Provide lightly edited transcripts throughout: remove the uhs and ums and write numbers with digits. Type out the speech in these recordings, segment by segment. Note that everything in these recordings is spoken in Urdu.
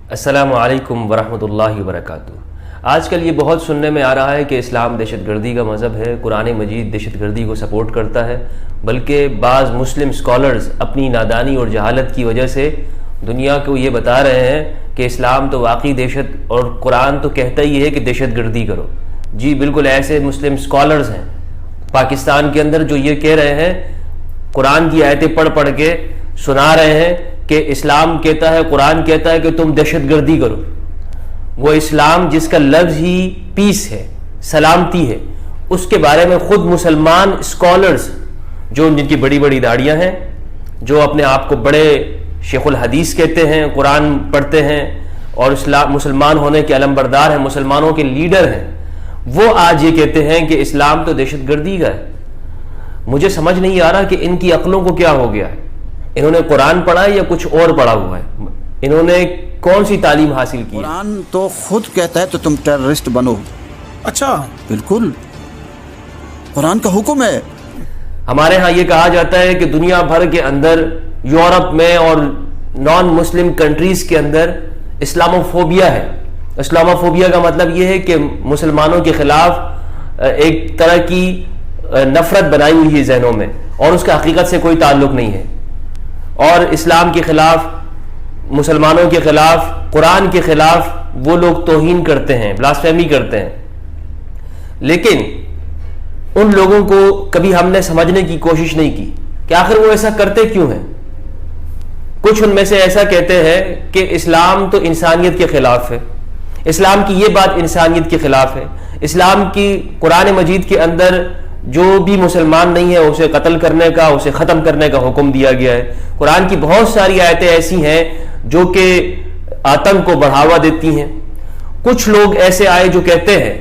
السلام علیکم ورحمۃ اللہ وبرکاتہ۔ آج کل یہ بہت سننے میں آ رہا ہے کہ اسلام دہشت گردی کا مذہب ہے، قرآن مجید دہشت گردی کو سپورٹ کرتا ہے، بلکہ بعض مسلم اسکالرز اپنی نادانی اور جہالت کی وجہ سے دنیا کو یہ بتا رہے ہیں کہ اسلام تو واقعی دہشت اور قرآن تو کہتا ہی ہے کہ دہشت گردی کرو۔ جی بالکل ایسے مسلم اسکالرز ہیں پاکستان کے اندر جو یہ کہہ رہے ہیں، قرآن کی آیتیں پڑھ پڑھ کے سنا رہے ہیں کہ اسلام کہتا ہے، قرآن کہتا ہے کہ تم دہشت گردی کرو۔ وہ اسلام جس کا لفظ ہی پیس ہے، سلامتی ہے، اس کے بارے میں خود مسلمان اسکالرز جو جن کی بڑی بڑی داڑیاں ہیں، جو اپنے آپ کو بڑے شیخ الحدیث کہتے ہیں، قرآن پڑھتے ہیں اور مسلمان ہونے کے علم بردار ہیں، مسلمانوں کے لیڈر ہیں، وہ آج یہ کہتے ہیں کہ اسلام تو دہشت گردی کا ہے۔ مجھے سمجھ نہیں آ رہا کہ ان کی عقلوں کو کیا ہو گیا ہے۔ انہوں نے قرآن پڑھا ہے یا کچھ اور پڑھا ہوا ہے؟ انہوں نے کون سی تعلیم حاصل کی؟ قرآن تو خود کہتا ہے تو تم ٹیررسٹ بنو۔ اچھا، بالکل قرآن کا حکم ہے۔ ہمارے ہاں یہ کہا جاتا ہے کہ دنیا بھر کے اندر، یورپ میں اور نان مسلم کنٹریز کے اندر اسلاموفوبیا ہے۔ اسلاموفوبیا کا مطلب یہ ہے کہ مسلمانوں کے خلاف ایک طرح کی نفرت بنائی ہوئی ہے ذہنوں میں، اور اس کا حقیقت سے کوئی تعلق نہیں ہے، اور اسلام کے خلاف، مسلمانوں کے خلاف، قرآن کے خلاف وہ لوگ توہین کرتے ہیں، بلاسفیمی کرتے ہیں۔ لیکن ان لوگوں کو کبھی ہم نے سمجھنے کی کوشش نہیں کی کہ آخر وہ ایسا کرتے کیوں ہیں۔ کچھ ان میں سے ایسا کہتے ہیں کہ اسلام تو انسانیت کے خلاف ہے، اسلام کی یہ بات انسانیت کے خلاف ہے، اسلام کی قرآن مجید کے اندر جو بھی مسلمان نہیں ہے اسے قتل کرنے کا، اسے ختم کرنے کا حکم دیا گیا ہے۔ قرآن کی بہت ساری آیتیں ایسی ہیں جو کہ آتنک کو بڑھاوا دیتی ہیں۔ کچھ لوگ ایسے آئے جو کہتے ہیں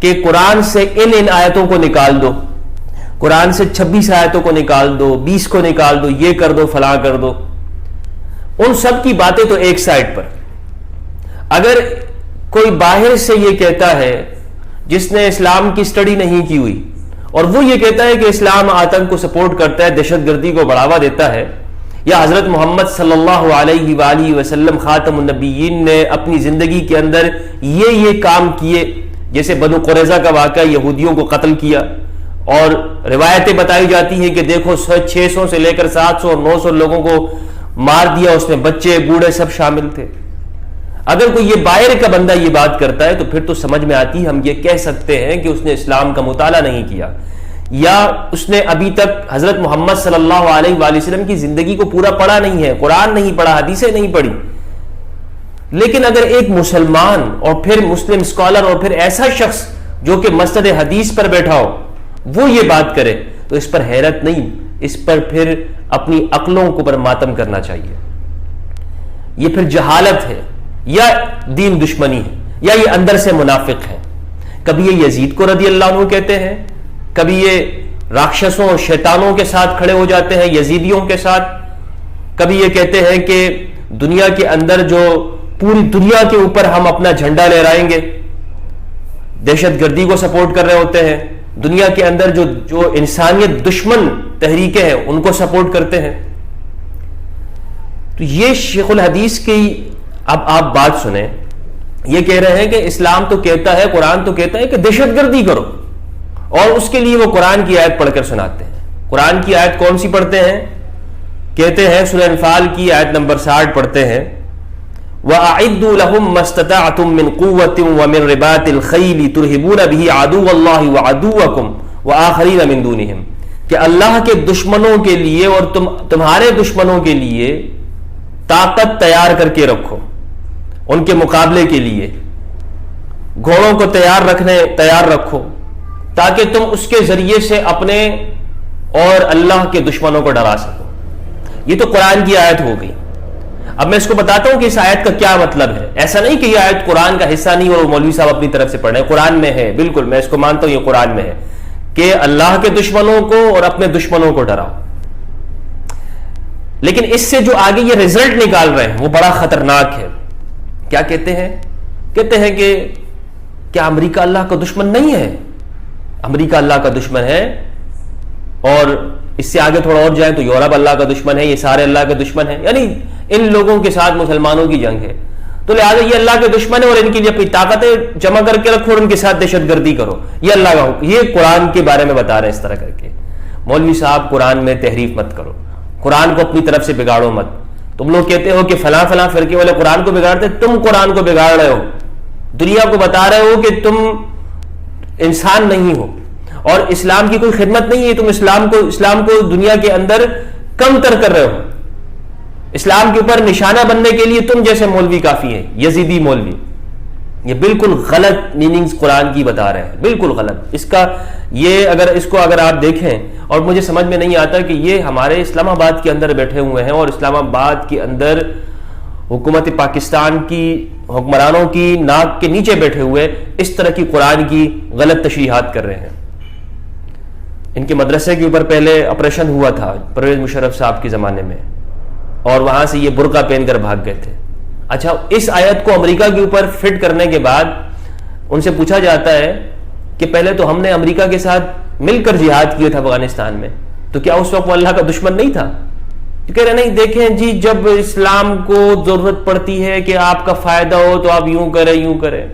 کہ قرآن سے ان آیتوں کو نکال دو، قرآن سے 26 آیتوں کو نکال دو، 20 کو نکال دو، یہ کر دو، فلاں کر دو۔ ان سب کی باتیں تو ایک سائڈ پر۔ اگر کوئی باہر سے یہ کہتا ہے جس نے اسلام کی سٹڈی نہیں کی ہوئی، اور وہ یہ کہتا ہے کہ اسلام آتنک کو سپورٹ کرتا ہے، دہشت گردی کو بڑھاوا دیتا ہے، یا حضرت محمد صلی اللہ علیہ وآلہ وسلم خاتم النبیین نے اپنی زندگی کے اندر یہ کام کیے، جیسے بنو قریظہ کا واقعہ، یہودیوں کو قتل کیا، اور روایتیں بتائی جاتی ہیں کہ دیکھو 600 سے لے کر 700 اور 900 لوگوں کو مار دیا، اس میں بچے بوڑھے سب شامل تھے۔ اگر کوئی یہ باہر کا بندہ یہ بات کرتا ہے تو پھر تو سمجھ میں آتی ہے، ہم یہ کہہ سکتے ہیں کہ اس نے اسلام کا مطالعہ نہیں کیا، یا اس نے ابھی تک حضرت محمد صلی اللہ علیہ وآلہ وسلم کی زندگی کو پورا پڑھا نہیں ہے، قرآن نہیں پڑھا، حدیثیں نہیں پڑھی۔ لیکن اگر ایک مسلمان اور پھر مسلم اسکالر اور پھر ایسا شخص جو کہ مسند حدیث پر بیٹھا ہو وہ یہ بات کرے تو اس پر حیرت نہیں، اس پر پھر اپنی عقلوں کو پر ماتم کرنا چاہیے۔ یہ پھر جہالت ہے، یا دین دشمنی ہے، یا یہ اندر سے منافق ہے۔ کبھی یہ یزید کو رضی اللہ عنہ کہتے ہیں، کبھی یہ راکشسوں اور شیطانوں کے ساتھ کھڑے ہو جاتے ہیں، یزیدیوں کے ساتھ۔ کبھی یہ کہتے ہیں کہ دنیا کے اندر جو پوری دنیا کے اوپر ہم اپنا جھنڈا لہرائیں گے، دہشت گردی کو سپورٹ کر رہے ہوتے ہیں۔ دنیا کے اندر جو انسانیت دشمن تحریکیں ہیں ان کو سپورٹ کرتے ہیں۔ تو یہ شیخ الحدیث کی اب آپ بات سنیں، یہ کہہ رہے ہیں کہ اسلام تو کہتا ہے، قرآن تو کہتا ہے کہ دہشت گردی کرو، اور اس کے لیے وہ قرآن کی آیت پڑھ کر سناتے ہیں۔ قرآن کی آیت کون سی پڑھتے ہیں؟ کہتے ہیں سورہ انفال کی آیت نمبر 60 پڑھتے ہیں، وَأَعِدُّوا لَهُم مَّا اسْتَطَعْتُم مِّن قُوَّةٍ وَمِن رِّبَاطِ الْخَيْلِ تُرْهِبُونَ بِهِ عَدُوَّ اللَّهِ وَعَدُوَّكُمْ وَآخَرِينَ مِن دُونِهِمْ، کہ اللہ کے دشمنوں کے لیے اور تمہارے دشمنوں کے لیے طاقت تیار کر کے رکھو، ان کے مقابلے کے لیے گھوڑوں کو تیار رکھو، تاکہ تم اس کے ذریعے سے اپنے اور اللہ کے دشمنوں کو ڈرا سکو۔ یہ تو قرآن کی آیت ہو گئی۔ اب میں اس کو بتاتا ہوں کہ اس آیت کا کیا مطلب ہے۔ ایسا نہیں کہ یہ آیت قرآن کا حصہ نہیں اور مولوی صاحب اپنی طرف سے پڑھ رہے ہیں، قرآن میں ہے، بالکل میں اس کو مانتا ہوں، یہ قرآن میں ہے کہ اللہ کے دشمنوں کو اور اپنے دشمنوں کو ڈراؤ۔ لیکن اس سے جو آگے یہ رزلٹ نکال رہے ہیں وہ بڑا خطرناک ہے۔ کیا کہتے ہیں؟ کہتے ہیں کہ کیا امریکہ اللہ کا دشمن نہیں ہے؟ امریکہ اللہ کا دشمن ہے، اور اس سے آگے تھوڑا اور جائیں تو یورپ اللہ کا دشمن ہے، یہ سارے اللہ کے دشمن ہیں، یعنی ان لوگوں کے ساتھ مسلمانوں کی جنگ ہے۔ تو لہٰذا یہ اللہ کے دشمن ہے اور ان کے لیے اپنی طاقتیں جمع کر کے رکھو اور ان کے ساتھ دہشت گردی کرو. یہ اللہ کا حکم, یہ قرآن کے بارے میں بتا رہے ہیں اس طرح کر کے. مولوی صاحب قرآن میں تحریف مت کرو, قرآن کو اپنی طرف سے بگاڑو مت. تم لوگ کہتے ہو کہ فلاں فلاں فرقے والے قرآن کو بگاڑتے, تم قرآن کو بگاڑ رہے ہو, دنیا کو بتا رہے ہو کہ تم انسان نہیں ہو اور اسلام کی کوئی خدمت نہیں ہے, تم اسلام کو دنیا کے اندر کم تر کر رہے ہو. اسلام کے اوپر نشانہ بننے کے لیے تم جیسے مولوی کافی ہیں, یزیدی مولوی. یہ بالکل غلط میننگز قرآن کی بتا رہے ہیں, بالکل غلط. اس کو اگر آپ دیکھیں, اور مجھے سمجھ میں نہیں آتا کہ یہ ہمارے اسلام آباد کے اندر بیٹھے ہوئے ہیں اور اسلام آباد کے اندر حکومت پاکستان کی حکمرانوں کی ناک کے نیچے بیٹھے ہوئے اس طرح کی قرآن کی غلط تشریحات کر رہے ہیں. ان کے مدرسے کے اوپر پہلے آپریشن ہوا تھا پرویز مشرف صاحب کے زمانے میں, اور وہاں سے یہ برقع پہن کر بھاگ گئے تھے. اچھا, اس آیت کو امریکہ کے اوپر فٹ کرنے کے بعد ان سے پوچھا جاتا ہے کہ پہلے تو ہم نے امریکہ کے ساتھ مل کر جہاد کیا تھا افغانستان میں, تو کیا اس وقت وہ اللہ کا دشمن نہیں تھا؟ کہہ رہے نہیں, دیکھیں جی جب اسلام کو ضرورت پڑتی ہے کہ آپ کا فائدہ ہو تو آپ یوں کریں یوں کریں.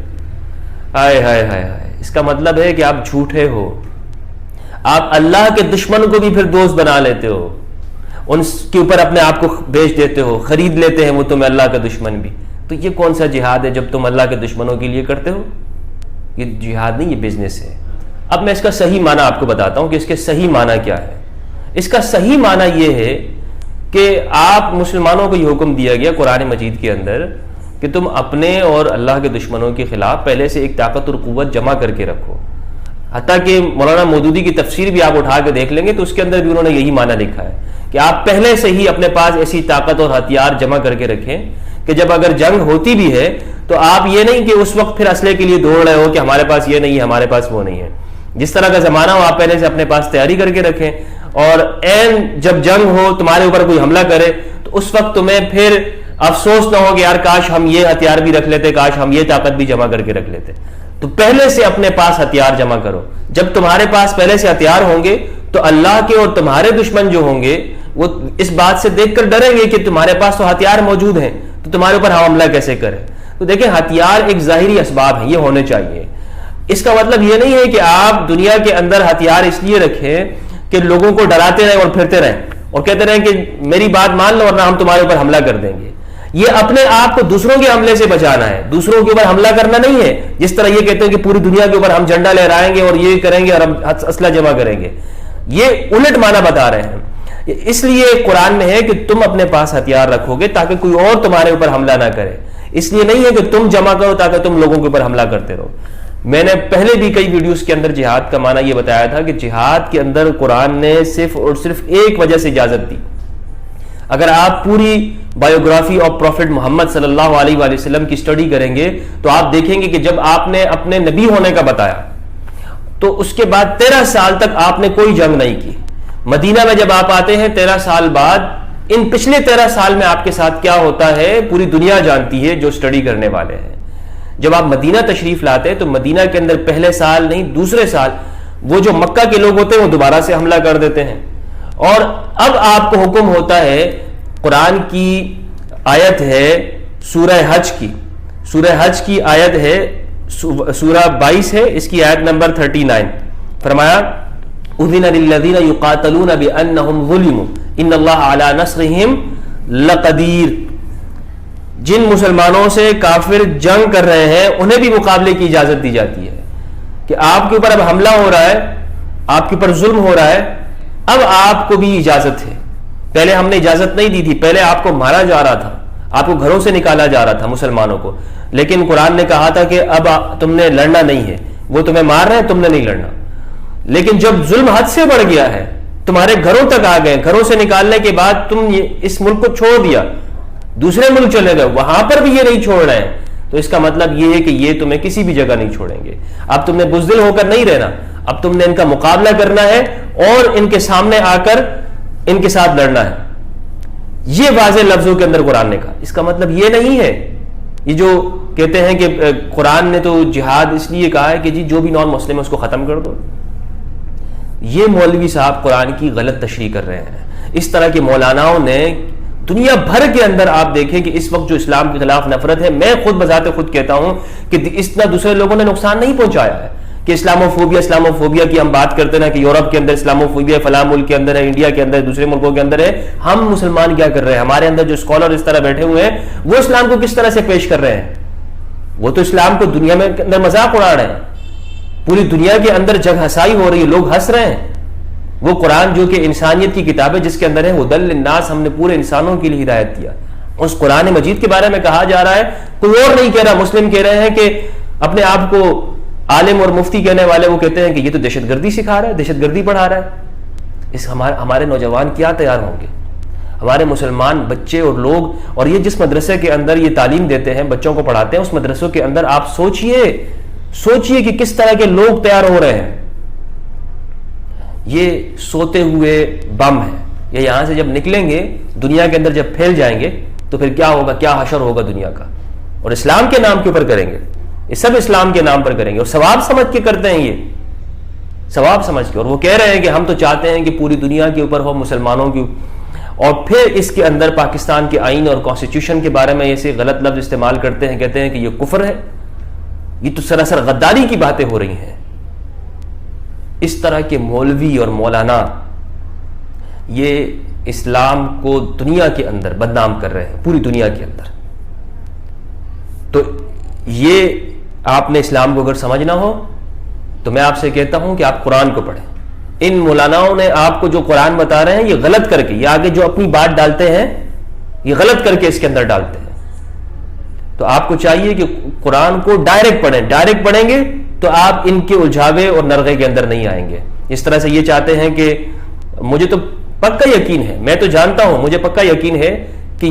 ہائے ہائے ہائے ہائے, اس کا مطلب ہے کہ آپ جھوٹے ہو, آپ اللہ کے دشمن کو بھی پھر دوست بنا لیتے ہو, ان کے اوپر اپنے آپ کو بیچ دیتے ہو, خرید لیتے ہیں وہ تمہیں اللہ کا دشمن بھی. تو یہ کون سا جہاد ہے جب تم اللہ کے دشمنوں کے لیے کرتے ہو؟ یہ جہاد نہیں, یہ بزنس ہے. اب میں اس کا صحیح معنی آپ کو بتاتا ہوں کہ اس کے صحیح معنی کیا ہے. اس کا صحیح معنی یہ ہے کہ آپ مسلمانوں کو یہ حکم دیا گیا قرآن مجید کے اندر کہ تم اپنے اور اللہ کے دشمنوں کے خلاف پہلے سے ایک طاقت اور قوت جمع کر کے رکھو. حتیٰ کہ مولانا مودودی کی تفسیر بھی آپ اٹھا کے دیکھ لیں گے تو اس کے اندر بھی انہوں نے یہی معنی لکھا ہے کہ آپ پہلے سے ہی اپنے پاس ایسی طاقت اور ہتھیار جمع کر کے رکھیں کہ جب اگر جنگ ہوتی بھی ہے تو آپ یہ نہیں کہ اس وقت پھر اسلحے کے لیے دوڑ رہے ہو کہ ہمارے پاس یہ نہیں ہے ہمارے پاس وہ نہیں ہے. جس طرح کا زمانہ ہو آپ پہلے سے اپنے پاس تیاری کر کے رکھیں, اور عین جب جنگ ہو تمہارے اوپر کوئی حملہ کرے تو اس وقت تمہیں پھر افسوس نہ ہو کہ یار کاش ہم یہ ہتھیار بھی رکھ لیتے, کاش ہم یہ طاقت بھی جمع کر کے رکھ لیتے. تو پہلے سے اپنے پاس ہتھیار جمع کرو. جب تمہارے پاس پہلے سے ہتھیار ہوں گے تو اللہ کے اور تمہارے دشمن جو ہوں گے وہ اس بات سے دیکھ کر ڈریں گے کہ تمہارے پاس تو ہتھیار موجود ہیں, تو تمہارے اوپر ہم حملہ کیسے کریں. تو دیکھیں, ہتھیار ایک ظاہری اسباب ہیں, یہ ہونے چاہیے. اس کا مطلب یہ نہیں ہے کہ آپ دنیا کے اندر ہتھیار اس لیے رکھیں کہ لوگوں کو ڈراتے رہیں اور پھرتے رہیں اور کہتے رہیں کہ میری بات مان لو ورنہ ہم تمہارے اوپر حملہ کر دیں گے. یہ اپنے آپ کو دوسروں کے حملے سے بچانا ہے, دوسروں کے اوپر حملہ کرنا نہیں ہے. جس طرح یہ کہتے ہیں کہ پوری دنیا کے اوپر ہم جھنڈا لہرائیں گے اور یہ کریں گے اور ہم اسلحہ جمع کریں گے, یہ الٹ معنی بتا رہے ہیں. اس لیے قرآن میں ہے کہ تم اپنے پاس ہتھیار رکھو گے تاکہ کوئی اور تمہارے اوپر حملہ نہ کرے. اس لیے نہیں ہے کہ تم جمع کرو تاکہ تم لوگوں کے اوپر حملہ کرتے رہو. میں نے پہلے بھی کئی ویڈیوز کے اندر جہاد کا معنی یہ بتایا تھا کہ جہاد کے اندر قرآن نے صرف اور صرف ایک وجہ سے اجازت دی. اگر آپ پوری بایوگرافی آف پروفٹ محمد صلی اللہ علیہ وآلہ وسلم کی سٹڈی کریں گے تو آپ دیکھیں گے کہ جب آپ نے اپنے نبی ہونے کا بتایا تو اس کے بعد 13 سال تک آپ نے کوئی جنگ نہیں کی. مدینہ میں جب آپ آتے ہیں 13 سال بعد, ان پچھلے 13 سال میں آپ کے ساتھ کیا ہوتا ہے پوری دنیا جانتی ہے جو سٹڈی کرنے والے ہیں. جب آپ مدینہ تشریف لاتے ہیں تو مدینہ کے اندر پہلے سال نہیں دوسرے سال وہ جو مکہ کے لوگ ہوتے ہیں وہ دوبارہ سے حملہ کر دیتے ہیں. اور اب آپ کو حکم ہوتا ہے, قرآن کی آیت ہے سورہ حج کی آیت ہے سورہ 22 ہے, اس کی آیت نمبر 39. فرمایا اذن للذین یقاتلون بانہم ظلموا ان اللہ علی نصرہم لقدیر. جن مسلمانوں سے کافر جنگ کر رہے ہیں انہیں بھی مقابلے کی اجازت دی جاتی ہے کہ آپ کے اوپر اب حملہ ہو رہا ہے, آپ کے اوپر ظلم ہو رہا ہے, اب آپ کو بھی اجازت ہے. پہلے ہم نے اجازت نہیں دی تھی, پہلے آپ کو مارا جا رہا تھا, آپ کو گھروں سے نکالا جا رہا تھا مسلمانوں کو, لیکن قرآن نے کہا تھا کہ اب تم نے لڑنا نہیں ہے, وہ تمہیں مار رہے ہیں تم نے نہیں لڑنا. لیکن جب ظلم حد سے بڑھ گیا ہے, تمہارے گھروں تک آ گئے, گھروں سے نکالنے کے بعد تم اس ملک کو چھوڑ دیا, دوسرے ملک چلے گئے, وہاں پر بھی یہ نہیں چھوڑ رہے ہیں, تو اس کا مطلب یہ ہے کہ یہ تمہیں کسی بھی جگہ نہیں چھوڑیں گے. اب تم نے بزدل ہو کر نہیں رہنا, اب تم نے ان کا مقابلہ کرنا ہے اور ان کے سامنے آ کر ان کے ساتھ لڑنا ہے. یہ واضح لفظوں کے اندر قرآن نے کہا. اس کا مطلب یہ نہیں ہے یہ جو کہتے ہیں کہ قرآن نے تو جہاد اس لیے کہا ہے کہ جی جو بھی نان مسلم ہے اس کو ختم کر دو. یہ مولوی صاحب قرآن کی غلط تشریح کر رہے ہیں. اس طرح کے مولاناؤں نے دنیا بھر کے اندر آپ دیکھیں کہ اس وقت جو اسلام کے خلاف نفرت ہے، میں خود بذات خود کہتا ہوں کہ اتنا دوسرے لوگوں نے نقصان نہیں پہنچایا ہے کہ اسلاموفوبیا کی ہم بات کرتے ہیں کہ یورپ کے اندر اسلاموفوبیا فلاں ملک کے اندر ہے، انڈیا کے اندر، دوسرے ملکوں کے اندر ہے. ہم مسلمان کیا کر رہے ہیں؟ ہمارے اندر جو اسکالر اس طرح بیٹھے ہوئے ہیں وہ اسلام کو کس طرح سے پیش کر رہے ہیں؟ وہ تو اسلام کو دنیا میں اندر مذاق اڑا رہے ہیں. پوری دنیا کے اندر جگ ہسائی ہو رہی ہے، لوگ ہنس رہے ہیں. وہ قرآن جو کہ انسانیت کی کتاب ہے، جس کے اندر ہے ہدی للناس، ہم نے پورے انسانوں کے لیے ہدایت دیا، اس قرآن مجید کے بارے میں کہا جا رہا ہے. کوئی اور نہیں کہہ رہا، مسلم کہہ رہے ہیں کہ اپنے آپ کو عالم اور مفتی کہنے والے وہ کہتے ہیں کہ یہ تو دہشت گردی سکھا رہا ہے، دہشت گردی پڑھا رہا ہے. ہمارے نوجوان کیا تیار ہوں گے؟ ہمارے مسلمان بچے اور لوگ، اور یہ جس مدرسے کے اندر یہ تعلیم دیتے ہیں، بچوں کو پڑھاتے ہیں، اس مدرسوں کے اندر آپ سوچئے کہ کس طرح کے لوگ تیار ہو رہے ہیں. یہ سوتے ہوئے بم ہیں. یہ یہاں سے جب نکلیں گے، دنیا کے اندر جب پھیل جائیں گے تو پھر کیا ہوگا؟ کیا حشر ہوگا دنیا کا؟ اور اسلام کے نام کے اوپر کریں گے، یہ سب اسلام کے نام پر کریں گے، اور ثواب سمجھ کے کرتے ہیں، یہ ثواب سمجھ کے. اور وہ کہہ رہے ہیں کہ ہم تو چاہتے ہیں کہ پوری دنیا کے اوپر ہو، مسلمانوں کی. اور پھر اس کے اندر پاکستان کے آئین اور کانسٹیٹیوشن کے بارے میں ایسے غلط لفظ استعمال کرتے ہیں، کہتے ہیں کہ یہ کفر ہے. یہ تو سراسر غداری کی باتیں ہو رہی ہیں. اس طرح کے مولوی اور مولانا یہ اسلام کو دنیا کے اندر بدنام کر رہے ہیں، پوری دنیا کے اندر. تو یہ آپ نے اسلام کو اگر سمجھنا ہو تو میں آپ سے کہتا ہوں کہ آپ قرآن کو پڑھیں. ان مولاناؤں نے آپ کو جو قرآن بتا رہے ہیں یہ غلط کر کے، یہ آگے جو اپنی بات ڈالتے ہیں یہ غلط کر کے اس کے اندر ڈالتے ہیں. تو آپ کو چاہیے کہ قرآن کو ڈائریکٹ پڑھیں. ڈائریکٹ پڑھیں گے تو آپ ان کے الجھاوے اور نرغے کے اندر نہیں آئیں گے. اس طرح سے یہ چاہتے ہیں کہ مجھے تو پکا یقین ہے، میں تو جانتا ہوں، مجھے پکا یقین ہے کہ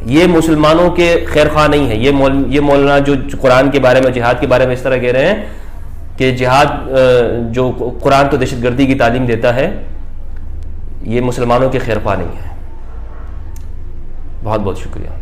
یہ مسلمانوں کے خیر خواہ نہیں ہے. یہ مولانا جو قرآن کے بارے میں، جہاد کے بارے میں اس طرح کہہ رہے ہیں کہ جہاد جو قرآن تو دہشت گردی کی تعلیم دیتا ہے، یہ مسلمانوں کے خیر خواہ نہیں ہے. بہت بہت شکریہ.